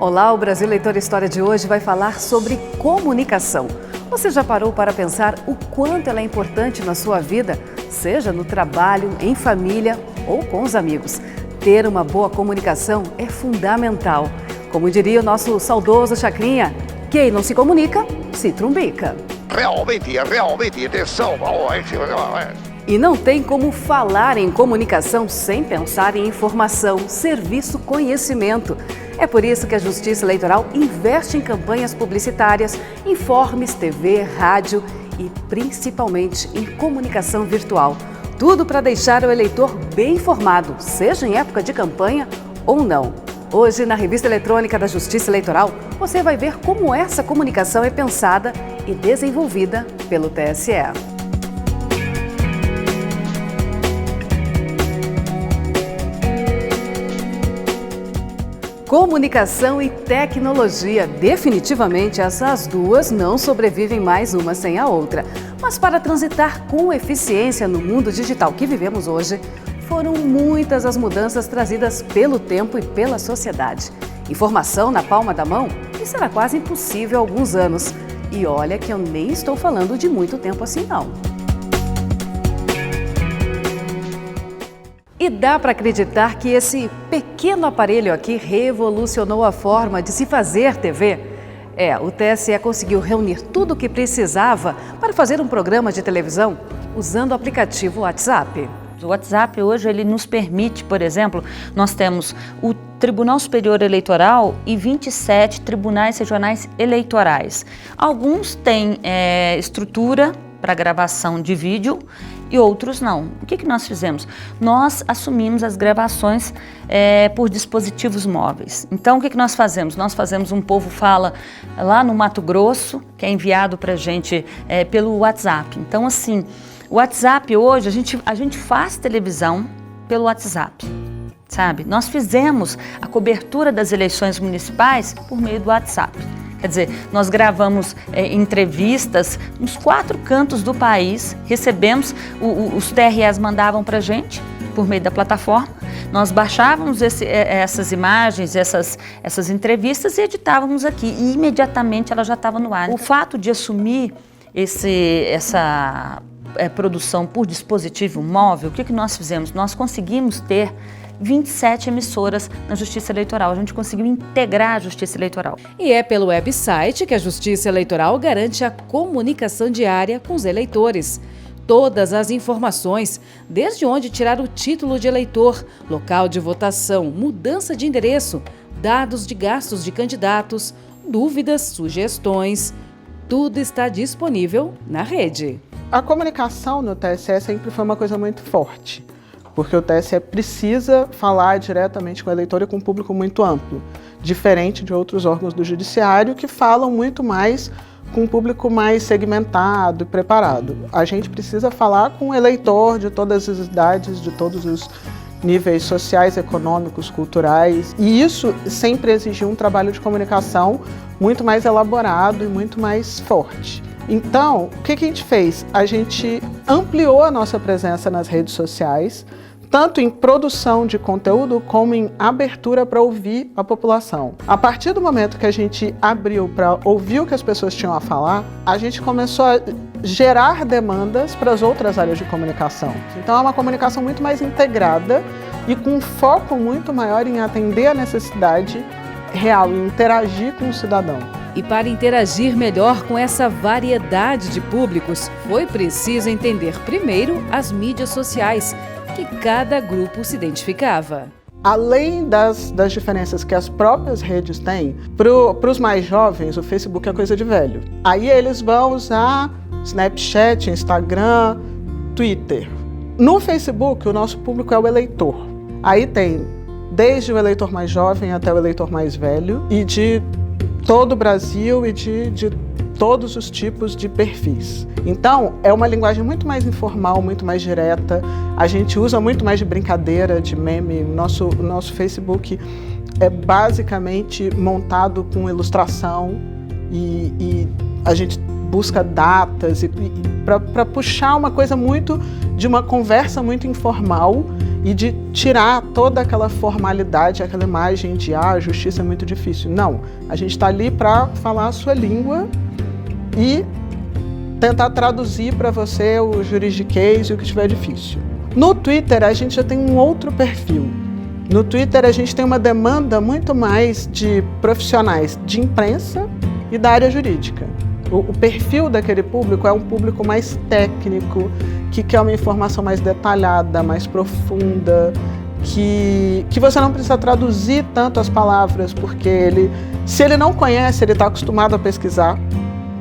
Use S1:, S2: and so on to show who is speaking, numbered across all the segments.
S1: Olá, o Brasil Leitor História de hoje vai falar sobre comunicação. Você já parou para pensar o quanto ela é importante na sua vida, seja no trabalho, em família ou com os amigos? Ter uma boa comunicação é fundamental. Como diria o nosso saudoso Chacrinha, quem não se comunica, se trumbica.
S2: Realmente, atenção.
S1: E não tem como falar em comunicação sem pensar em informação, serviço, conhecimento. É por isso que a Justiça Eleitoral investe em campanhas publicitárias, informes, TV, rádio e principalmente em comunicação virtual. Tudo para deixar o eleitor bem informado, seja em época de campanha ou não. Hoje, na revista eletrônica da Justiça Eleitoral, você vai ver como essa comunicação é pensada e desenvolvida pelo TSE. Comunicação e tecnologia. Definitivamente, essas duas não sobrevivem mais uma sem a outra. Mas para transitar com eficiência no mundo digital que vivemos hoje, foram muitas as mudanças trazidas pelo tempo e pela sociedade. Informação na palma da mão? Isso era quase impossível há alguns anos. E olha que eu nem estou falando de muito tempo assim, não. E dá para acreditar que esse pequeno aparelho aqui revolucionou a forma de se fazer TV? O TSE conseguiu reunir tudo o que precisava para fazer um programa de televisão usando o aplicativo WhatsApp.
S3: O WhatsApp hoje ele nos permite, por exemplo, nós temos o Tribunal Superior Eleitoral e 27 tribunais regionais eleitorais. Alguns têm estrutura para gravação de vídeo e outros não. O que nós fizemos? Nós assumimos as gravações por dispositivos móveis. Então, o que nós fazemos? Nós fazemos um Povo Fala lá no Mato Grosso, que é enviado para a gente pelo WhatsApp. Então, assim, o WhatsApp hoje, a gente faz televisão pelo WhatsApp, sabe? Nós fizemos a cobertura das eleições municipais por meio do WhatsApp. Quer dizer, nós gravamos entrevistas nos 4 cantos do país, recebemos, os TREs mandavam para a gente por meio da plataforma, nós baixávamos essas imagens, essas entrevistas e editávamos aqui e imediatamente ela já estava no ar. O fato de assumir essa produção por dispositivo móvel, o que nós fizemos? Nós conseguimos ter 27 emissoras na Justiça Eleitoral. A gente conseguiu integrar a Justiça Eleitoral.
S1: E é pelo website que a Justiça Eleitoral garante a comunicação diária com os eleitores. Todas as informações, desde onde tirar o título de eleitor, local de votação, mudança de endereço, dados de gastos de candidatos, dúvidas, sugestões, tudo está disponível na rede.
S4: A comunicação no TSE sempre foi uma coisa muito forte, porque o TSE precisa falar diretamente com o eleitor e com um público muito amplo, diferente de outros órgãos do judiciário que falam muito mais com um público mais segmentado e preparado. A gente precisa falar com o eleitor de todas as idades, de todos os níveis sociais, econômicos, culturais, e isso sempre exigiu um trabalho de comunicação muito mais elaborado e muito mais forte. Então, o que a gente fez? A gente ampliou a nossa presença nas redes sociais, tanto em produção de conteúdo como em abertura para ouvir a população. A partir do momento que a gente abriu para ouvir o que as pessoas tinham a falar, a gente começou a gerar demandas para as outras áreas de comunicação. Então é uma comunicação muito mais integrada e com um foco muito maior em atender a necessidade real e interagir com o cidadão.
S1: E para interagir melhor com essa variedade de públicos, foi preciso entender primeiro as mídias sociais, que cada grupo se identificava.
S4: Além das diferenças que as próprias redes têm, para os mais jovens, o Facebook é coisa de velho. Aí eles vão usar Snapchat, Instagram, Twitter. No Facebook, o nosso público é o eleitor. Aí tem desde o eleitor mais jovem até o eleitor mais velho e de todo o Brasil e de todos os tipos de perfis. Então, é uma linguagem muito mais informal, muito mais direta. A gente usa muito mais de brincadeira, de meme. Nosso Facebook é basicamente montado com ilustração e a gente busca datas para puxar uma coisa muito de uma conversa muito informal e de tirar toda aquela formalidade, aquela imagem de a justiça é muito difícil. Não, a gente está ali para falar a sua língua e tentar traduzir para você o juridiquês e o que estiver difícil. No Twitter, a gente já tem um outro perfil. No Twitter, a gente tem uma demanda muito mais de profissionais de imprensa e da área jurídica. O perfil daquele público é um público mais técnico, que quer uma informação mais detalhada, mais profunda, que você não precisa traduzir tanto as palavras, porque se ele não conhece, ele está acostumado a pesquisar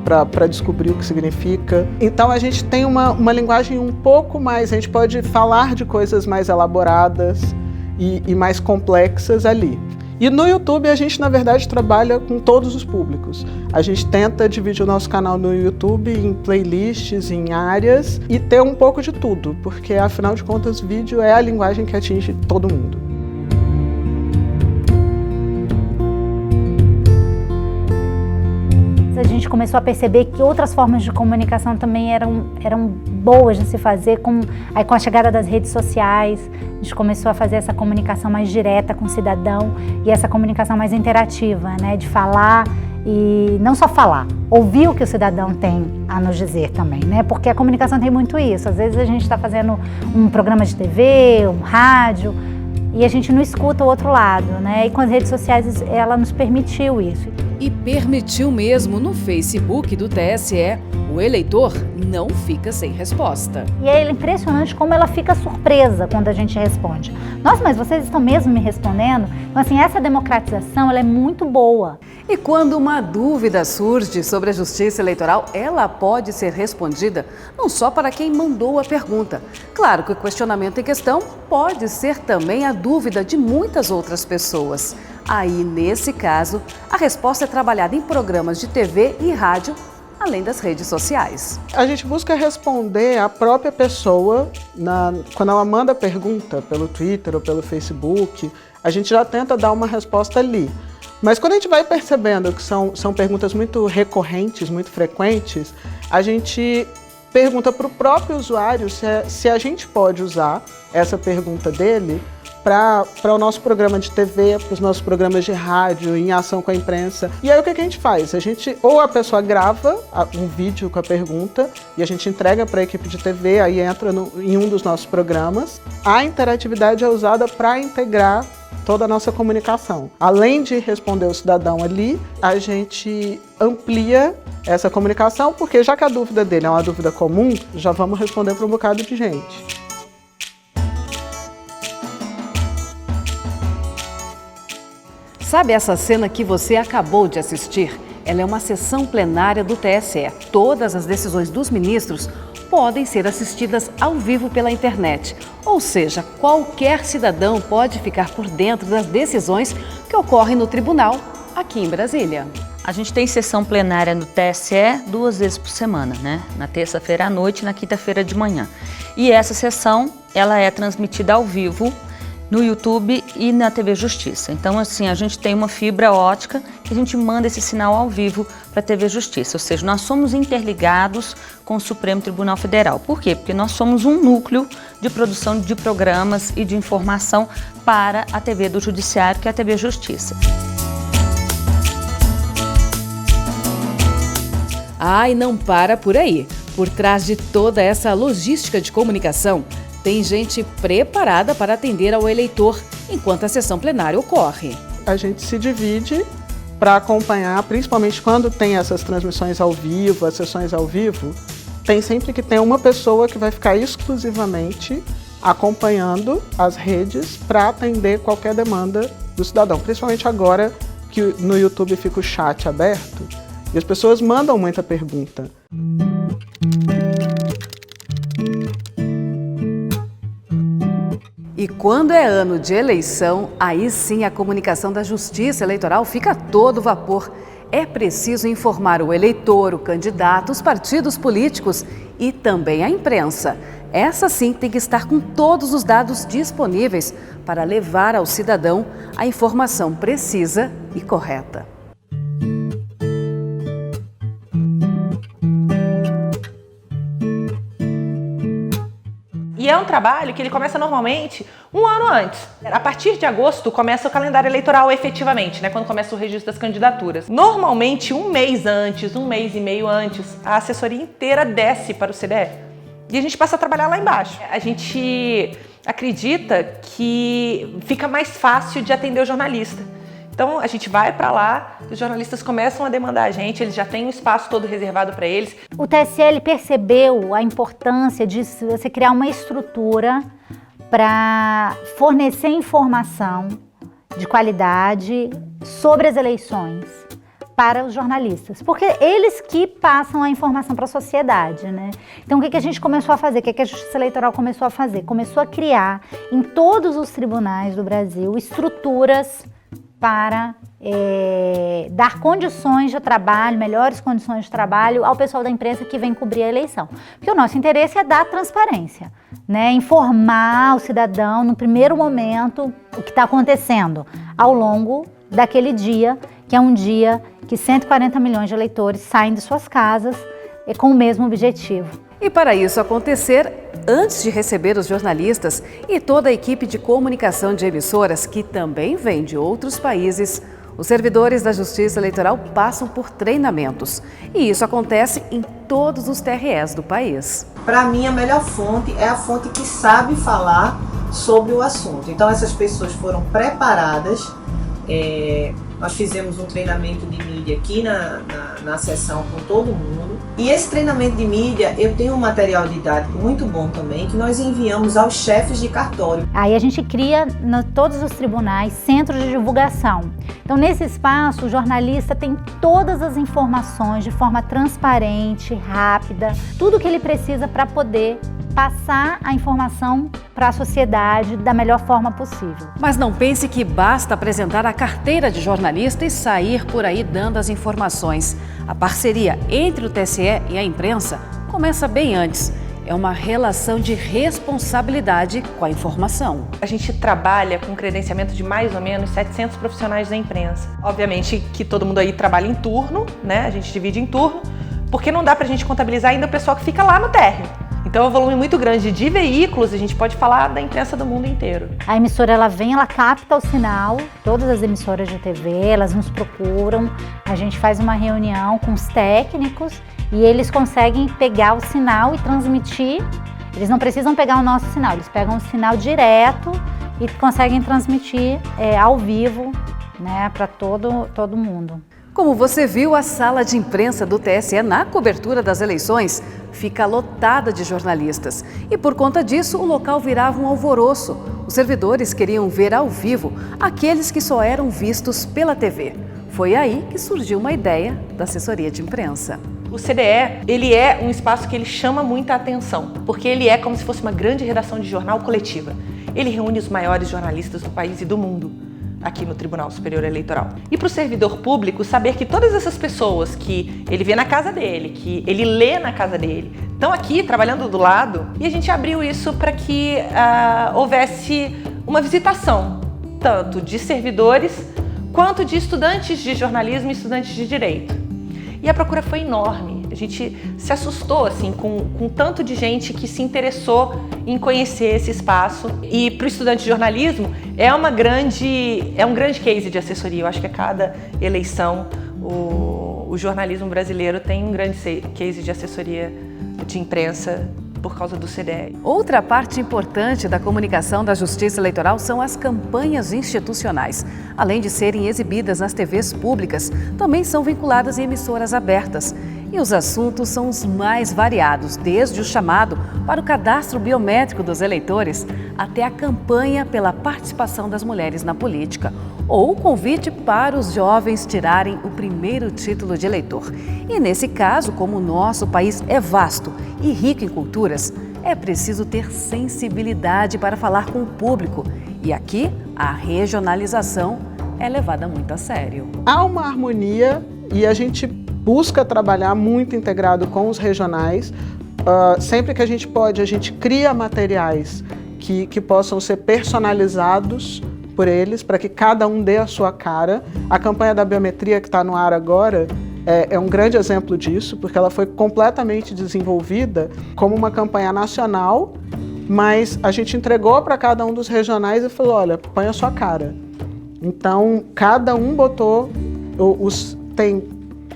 S4: para descobrir o que significa. Então a gente tem uma linguagem um pouco mais, a gente pode falar de coisas mais elaboradas e mais complexas ali. E no YouTube a gente, na verdade, trabalha com todos os públicos. A gente tenta dividir o nosso canal no YouTube em playlists, em áreas e ter um pouco de tudo, porque afinal de contas vídeo é a linguagem que atinge todo mundo.
S5: A gente começou a perceber que outras formas de comunicação também eram boas de se fazer. Aí com a chegada das redes sociais, a gente começou a fazer essa comunicação mais direta com o cidadão e essa comunicação mais interativa, né? De falar e não só falar, ouvir o que o cidadão tem a nos dizer também, né? Porque a comunicação tem muito isso. Às vezes a gente está fazendo um programa de TV, um rádio, e a gente não escuta o outro lado, né? E com as redes sociais ela nos permitiu isso.
S1: E permitiu mesmo. No Facebook do TSE, o eleitor não fica sem resposta.
S5: E é impressionante como ela fica surpresa quando a gente responde. Nossa, mas vocês estão mesmo me respondendo? Então, assim, essa democratização ela é muito boa.
S1: E quando uma dúvida surge sobre a justiça eleitoral, ela pode ser respondida não só para quem mandou a pergunta. Claro que o questionamento em questão pode ser também a dúvida de muitas outras pessoas. Aí, nesse caso, a resposta é trabalhada em programas de TV e rádio, além das redes sociais.
S4: A gente busca responder a própria pessoa quando ela manda a pergunta pelo Twitter ou pelo Facebook, a gente já tenta dar uma resposta ali. Mas quando a gente vai percebendo que são perguntas muito recorrentes, muito frequentes, a gente pergunta para o próprio usuário se a gente pode usar essa pergunta dele para o nosso programa de TV, para os nossos programas de rádio, em ação com a imprensa. E aí o que a gente faz? Ou a pessoa grava um vídeo com a pergunta e a gente entrega para a equipe de TV, aí entra em um dos nossos programas. A interatividade é usada para integrar toda a nossa comunicação. Além de responder o cidadão ali, a gente amplia essa comunicação, porque já que a dúvida dele é uma dúvida comum, já vamos responder para um bocado de gente.
S1: Sabe essa cena que você acabou de assistir? Ela é uma sessão plenária do TSE. Todas as decisões dos ministros podem ser assistidas ao vivo pela internet. Ou seja, qualquer cidadão pode ficar por dentro das decisões que ocorrem no tribunal, aqui em Brasília.
S3: A gente tem sessão plenária no TSE 2 vezes por semana, né? Na terça-feira à noite e na quinta-feira de manhã. E essa sessão, ela é transmitida ao vivo no YouTube e na TV Justiça. Então, assim, a gente tem uma fibra ótica que a gente manda esse sinal ao vivo para a TV Justiça. Ou seja, nós somos interligados com o Supremo Tribunal Federal. Por quê? Porque nós somos um núcleo de produção de programas e de informação para a TV do Judiciário, que é a TV Justiça.
S1: E não para por aí. Por trás de toda essa logística de comunicação, tem gente preparada para atender ao eleitor enquanto a sessão plenária ocorre.
S4: A gente se divide para acompanhar, principalmente quando tem essas transmissões ao vivo, as sessões ao vivo, tem sempre que ter uma pessoa que vai ficar exclusivamente acompanhando as redes para atender qualquer demanda do cidadão. Principalmente agora que no YouTube fica o chat aberto e as pessoas mandam muita pergunta.
S1: E quando é ano de eleição, aí sim a comunicação da Justiça Eleitoral fica a todo vapor. É preciso informar o eleitor, o candidato, os partidos políticos e também a imprensa. Essa sim tem que estar com todos os dados disponíveis para levar ao cidadão a informação precisa e correta.
S6: E é um trabalho que ele começa normalmente um ano antes. A partir de agosto começa o calendário eleitoral efetivamente, né, quando começa o registro das candidaturas. Normalmente um mês antes, um mês e meio antes, a assessoria inteira desce para o CDE. E a gente passa a trabalhar lá embaixo. A gente acredita que fica mais fácil de atender o jornalista. Então a gente vai para lá, os jornalistas começam a demandar a gente, eles já têm um espaço todo reservado para eles.
S5: O TSE percebeu a importância de você criar uma estrutura para fornecer informação de qualidade sobre as eleições para os jornalistas, porque eles que passam a informação para a sociedade, né? Então o que a gente começou a fazer, o que a Justiça Eleitoral começou a fazer? Começou a criar em todos os tribunais do Brasil estruturas para dar condições de trabalho, melhores condições de trabalho ao pessoal da imprensa que vem cobrir a eleição. Porque o nosso interesse é dar transparência, né? Informar o cidadão no primeiro momento o que está acontecendo ao longo daquele dia, que é um dia que 140 milhões de eleitores saem de suas casas com o mesmo objetivo.
S1: E para isso acontecer, antes de receber os jornalistas e toda a equipe de comunicação de emissoras, que também vem de outros países, os servidores da Justiça Eleitoral passam por treinamentos. E isso acontece em todos os TREs do país.
S7: Para mim, a melhor fonte é a fonte que sabe falar sobre o assunto. Então, essas pessoas foram preparadas. Nós fizemos um treinamento de mídia aqui na sessão com todo mundo. E esse treinamento de mídia, eu tenho um material didático muito bom também, que nós enviamos aos chefes de cartório.
S5: Aí a gente cria em todos os tribunais centros de divulgação. Então, nesse espaço, o jornalista tem todas as informações de forma transparente, rápida, tudo o que ele precisa para poder passar a informação para a sociedade da melhor forma possível.
S1: Mas não pense que basta apresentar a carteira de jornalista e sair por aí dando as informações. A parceria entre o TSE e a imprensa começa bem antes. É uma relação de responsabilidade com a informação.
S6: A gente trabalha com credenciamento de mais ou menos 700 profissionais da imprensa. Obviamente que todo mundo aí trabalha em turno, né? A gente divide em turno, porque não dá pra gente contabilizar ainda o pessoal que fica lá no térreo. Então é um volume muito grande de veículos, a gente pode falar da imprensa do mundo inteiro.
S5: A emissora, ela capta o sinal, todas as emissoras de TV, elas nos procuram, a gente faz uma reunião com os técnicos e eles conseguem pegar o sinal e transmitir. Eles não precisam pegar o nosso sinal, eles pegam o sinal direto e conseguem transmitir ao vivo, né, para todo mundo.
S1: Como você viu, a sala de imprensa do TSE na cobertura das eleições fica lotada de jornalistas. E por conta disso, o local virava um alvoroço. Os servidores queriam ver ao vivo aqueles que só eram vistos pela TV. Foi aí que surgiu uma ideia da assessoria de imprensa.
S6: O CDE, ele é um espaço que ele chama muita atenção, porque ele é como se fosse uma grande redação de jornal coletiva. Ele reúne os maiores jornalistas do país e do mundo aqui no Tribunal Superior Eleitoral. E para o servidor público saber que todas essas pessoas que ele vê na casa dele, que ele lê na casa dele, estão aqui trabalhando do lado, e a gente abriu isso para que houvesse uma visitação, tanto de servidores quanto de estudantes de jornalismo e estudantes de direito. E a procura foi enorme. A gente se assustou assim, com tanto de gente que se interessou em conhecer esse espaço. E para o estudante de jornalismo é um grande case de assessoria. Eu acho que a cada eleição o jornalismo brasileiro tem um grande case de assessoria de imprensa por causa do CDE.
S1: Outra parte importante da comunicação da Justiça Eleitoral são as campanhas institucionais. Além de serem exibidas nas TVs públicas, também são vinculadas em emissoras abertas. E os assuntos são os mais variados, desde o chamado para o cadastro biométrico dos eleitores até a campanha pela participação das mulheres na política, ou o convite para os jovens tirarem o primeiro título de eleitor. E nesse caso, como o nosso país é vasto e rico em culturas, é preciso ter sensibilidade para falar com o público. E aqui, a regionalização é levada muito a sério.
S4: Há uma harmonia e a gente busca trabalhar muito integrado com os regionais. Sempre que a gente pode, a gente cria materiais que possam ser personalizados por eles, para que cada um dê a sua cara. A campanha da biometria que está no ar agora é um grande exemplo disso, porque ela foi completamente desenvolvida como uma campanha nacional mas a gente entregou para cada um dos regionais e falou, olha, põe a sua cara. Então, cada um botou, tem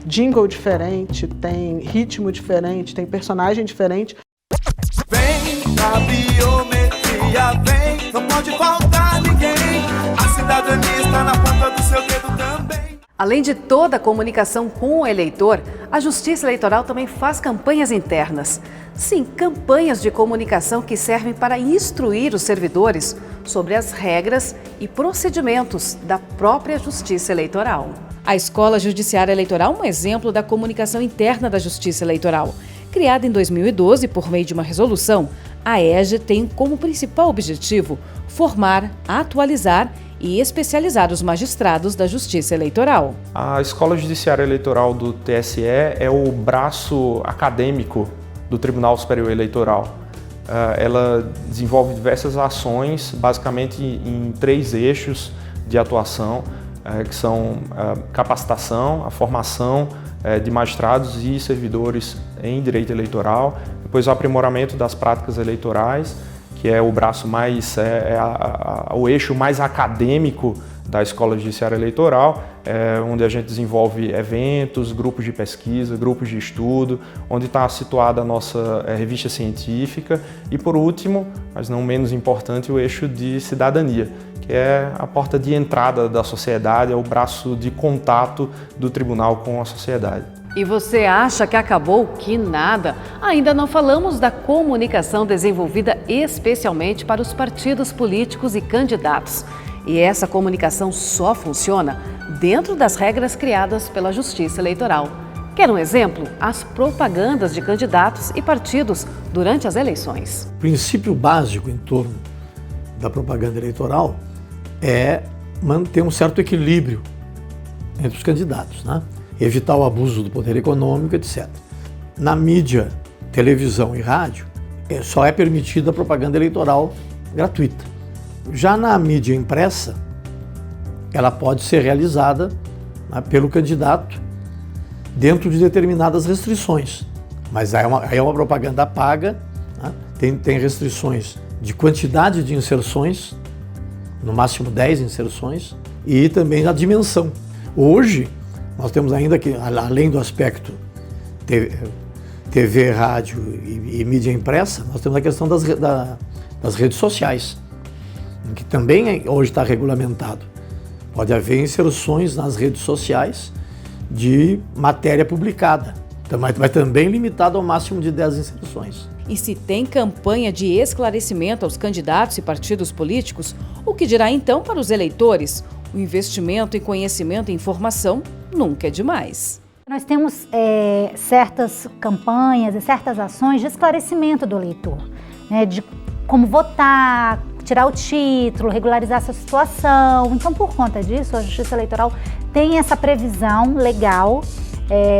S4: jingle diferente, tem ritmo diferente, tem personagem diferente.
S8: Vem, a biometria vem, não pode faltar ninguém, a cidadania está na ponta do seu dedo também.
S1: Além de toda a comunicação com o eleitor, a Justiça Eleitoral também faz campanhas internas. Sim, campanhas de comunicação que servem para instruir os servidores sobre as regras e procedimentos da própria Justiça Eleitoral. A Escola Judiciária Eleitoral é um exemplo da comunicação interna da Justiça Eleitoral. Criada em 2012 por meio de uma resolução, a EJE tem como principal objetivo formar, atualizar e especializar os magistrados da Justiça Eleitoral.
S9: A Escola Judiciária Eleitoral do TSE é o braço acadêmico do Tribunal Superior Eleitoral. Ela desenvolve diversas ações, basicamente em 3 eixos de atuação, que são a capacitação, a formação de magistrados e servidores em direito eleitoral, depois o aprimoramento das práticas eleitorais, que é o braço mais, o eixo mais acadêmico da Escola Judiciária Eleitoral, onde a gente desenvolve eventos, grupos de pesquisa, grupos de estudo, onde está situada a nossa revista científica e, por último, mas não menos importante, o eixo de cidadania, que é a porta de entrada da sociedade, é o braço de contato do tribunal com a sociedade.
S1: E você acha que acabou? Que nada! Ainda não falamos da comunicação desenvolvida especialmente para os partidos políticos e candidatos. E essa comunicação só funciona dentro das regras criadas pela Justiça Eleitoral. Quer um exemplo? As propagandas de candidatos e partidos durante as eleições.
S10: O princípio básico em torno da propaganda eleitoral é manter um certo equilíbrio entre os candidatos, né? Evitar o abuso do poder econômico, etc. Na mídia, televisão e rádio, só é permitida a propaganda eleitoral gratuita. Já na mídia impressa, ela pode ser realizada, né, pelo candidato dentro de determinadas restrições. Mas aí é uma propaganda paga, né? Tem restrições de quantidade de inserções, no máximo 10 inserções, e também a dimensão. Hoje, nós temos ainda que, além do aspecto TV, rádio e mídia impressa, nós temos a questão das redes sociais, que também hoje está regulamentado. Pode haver inserções nas redes sociais de matéria publicada, mas também limitado ao máximo de 10 inserções.
S1: E se tem campanha de esclarecimento aos candidatos e partidos políticos, o que dirá então para os eleitores? O investimento em conhecimento e informação nunca é demais.
S5: Nós temos certas campanhas e certas ações de esclarecimento do eleitor, né, de como votar, tirar o título, regularizar essa situação. Então, por conta disso, a Justiça Eleitoral tem essa previsão legal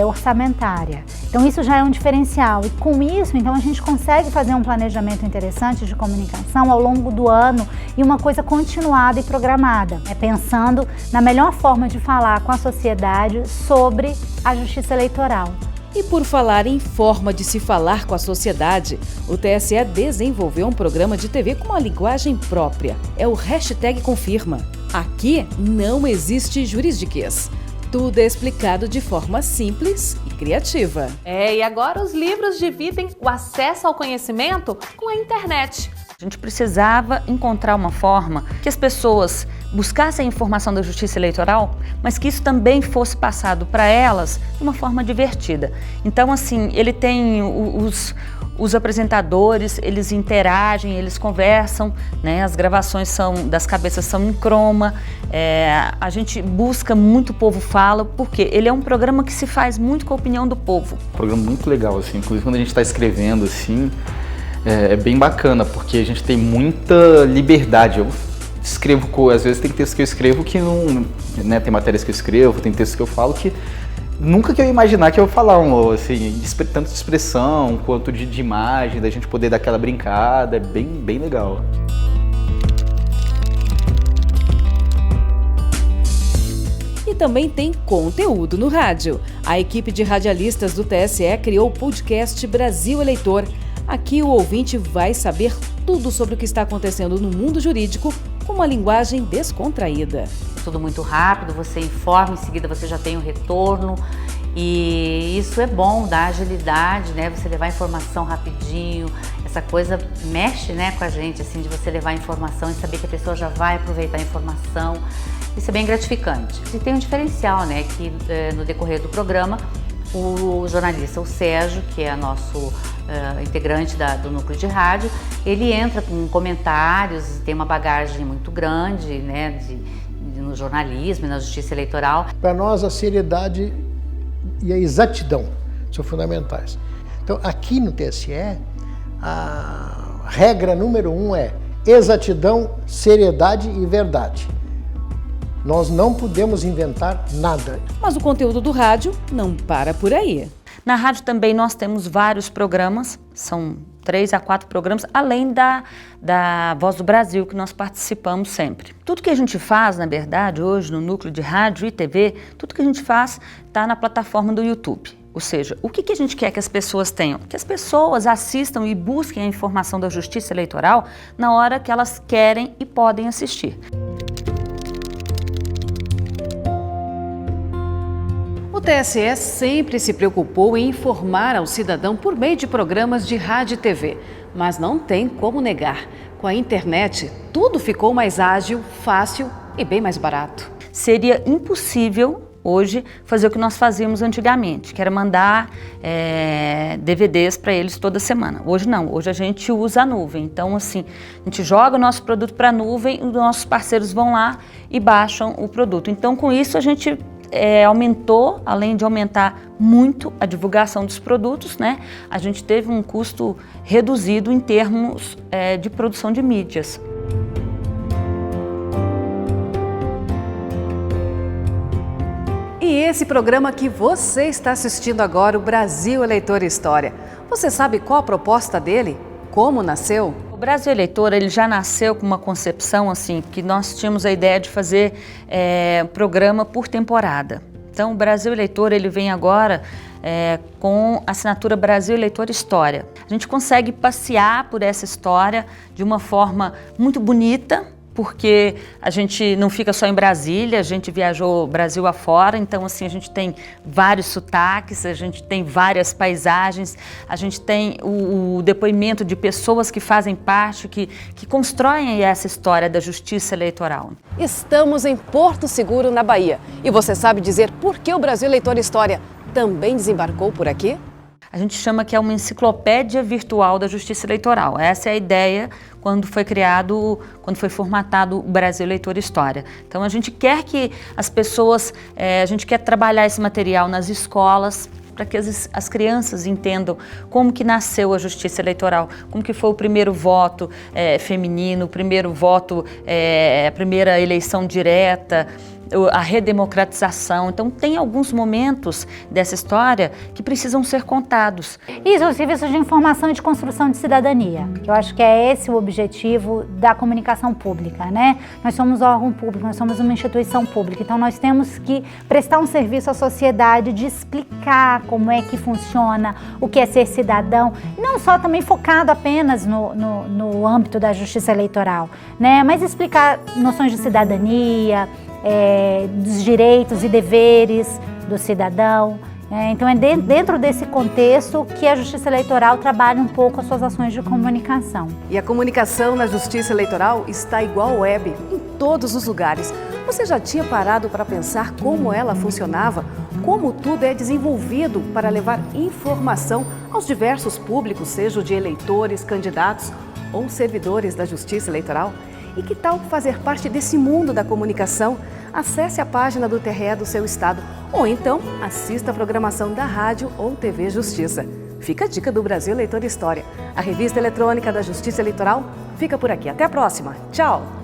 S5: orçamentária. Então, isso já é um diferencial. E com isso, então, a gente consegue fazer um planejamento interessante de comunicação ao longo do ano e uma coisa continuada e programada, pensando na melhor forma de falar com a sociedade sobre a Justiça Eleitoral.
S1: E por falar em forma de se falar com a sociedade, o TSE desenvolveu um programa de TV com uma linguagem própria. É o #Confirma. Aqui não existe juridiquês. Tudo é explicado de forma simples e criativa.
S11: E agora os livros dividem o acesso ao conhecimento com a internet.
S3: A gente precisava encontrar uma forma que as pessoas buscassem a informação da Justiça Eleitoral, mas que isso também fosse passado para elas de uma forma divertida. Então, assim, ele tem os apresentadores, eles interagem, eles conversam, né? As gravações das cabeças são em croma, a gente busca muito o povo fala, porque ele é um programa que se faz muito com a opinião do povo.
S12: Um programa muito legal, assim, inclusive quando a gente está escrevendo, assim, é bem bacana, porque a gente tem muita liberdade. Eu escrevo, às vezes tem textos que eu escrevo que não, né, tem matérias que eu escrevo, tem textos que eu falo que nunca que eu ia imaginar que eu ia falar, assim, tanto de expressão quanto de imagem, da gente poder dar aquela brincada, é bem legal.
S1: E também tem conteúdo no rádio. A equipe de radialistas do TSE criou o podcast Brasil Eleitor. Aqui o ouvinte vai saber tudo sobre o que está acontecendo no mundo jurídico com uma linguagem descontraída.
S3: Tudo muito rápido, você informa, em seguida você já tem o retorno. E isso é bom, dá agilidade, né? Você levar informação rapidinho, essa coisa mexe, né, com a gente, assim, de você levar informação e saber que a pessoa já vai aproveitar a informação. Isso é bem gratificante. E tem um diferencial, né, que no decorrer do programa, o jornalista, o Sérgio, que é nosso integrante do núcleo de rádio, ele entra com comentários, tem uma bagagem muito grande, né, no jornalismo e na justiça eleitoral.
S13: Para nós, a seriedade e a exatidão são fundamentais. Então, aqui no TSE, a regra número 1 é exatidão, seriedade e verdade. Nós não podemos inventar nada.
S1: Mas o conteúdo do rádio não para por aí.
S3: Na rádio também nós temos vários programas, são 3 a 4 programas, além da Voz do Brasil, que nós participamos sempre. Tudo que a gente faz, na verdade, hoje no núcleo de rádio e TV, tudo que a gente faz está na plataforma do YouTube. Ou seja, o que a gente quer que as pessoas tenham? Que as pessoas assistam e busquem a informação da Justiça Eleitoral na hora que elas querem e podem assistir.
S1: O TSE sempre se preocupou em informar ao cidadão por meio de programas de rádio e TV, mas não tem como negar. Com a internet, tudo ficou mais ágil, fácil e bem mais barato.
S3: Seria impossível hoje fazer o que nós fazíamos antigamente, que era mandar DVDs para eles toda semana. Hoje não, hoje a gente usa a nuvem. Então, assim, a gente joga o nosso produto para a nuvem e os nossos parceiros vão lá e baixam o produto. Então, com isso, a gente aumentou, além de aumentar muito a divulgação dos produtos, né? A gente teve um custo reduzido em termos de produção de mídias.
S1: E esse programa que você está assistindo agora, o Brasil Eleitor História, você sabe qual a proposta dele? Como nasceu?
S3: O Brasil Eleitor, ele já nasceu com uma concepção assim, que nós tínhamos a ideia de fazer programa por temporada. Então, o Brasil Eleitor, ele vem agora com a assinatura Brasil Eleitor História. A gente consegue passear por essa história de uma forma muito bonita, porque a gente não fica só em Brasília, a gente viajou Brasil afora, então assim, a gente tem vários sotaques, a gente tem várias paisagens, a gente tem o depoimento de pessoas que fazem parte, que constroem essa história da justiça eleitoral.
S1: Estamos em Porto Seguro, na Bahia. E você sabe dizer por que o Brasil Eleitor História também desembarcou por aqui?
S3: A gente chama que é uma enciclopédia virtual da justiça eleitoral. Essa é a ideia quando foi formatado o Brasil Eleitor História. Então a gente quer que as pessoas, a gente quer trabalhar esse material nas escolas, para que as crianças entendam como que nasceu a justiça eleitoral, como que foi o primeiro voto feminino, o primeiro voto, a primeira eleição direta, a redemocratização. Então tem alguns momentos dessa história que precisam ser contados.
S5: Isso, os serviços de informação e de construção de cidadania. Eu acho que é esse o objetivo da comunicação pública, né? Nós somos órgão público, nós somos uma instituição pública, então nós temos que prestar um serviço à sociedade de explicar como é que funciona, o que é ser cidadão, não só também focado apenas no âmbito da justiça eleitoral, né? Mas explicar noções de cidadania, dos direitos e deveres do cidadão. Então é dentro desse contexto que a Justiça Eleitoral trabalha um pouco as suas ações de comunicação.
S1: E a comunicação na Justiça Eleitoral está igual ao web, em todos os lugares. Você já tinha parado para pensar como ela funcionava? Como tudo é desenvolvido para levar informação aos diversos públicos, seja de eleitores, candidatos ou servidores da Justiça Eleitoral? E que tal fazer parte desse mundo da comunicação? Acesse a página do TRE do seu estado ou então assista a programação da Rádio ou TV Justiça. Fica a dica do Brasil Eleitor História. A revista eletrônica da Justiça Eleitoral fica por aqui. Até a próxima. Tchau!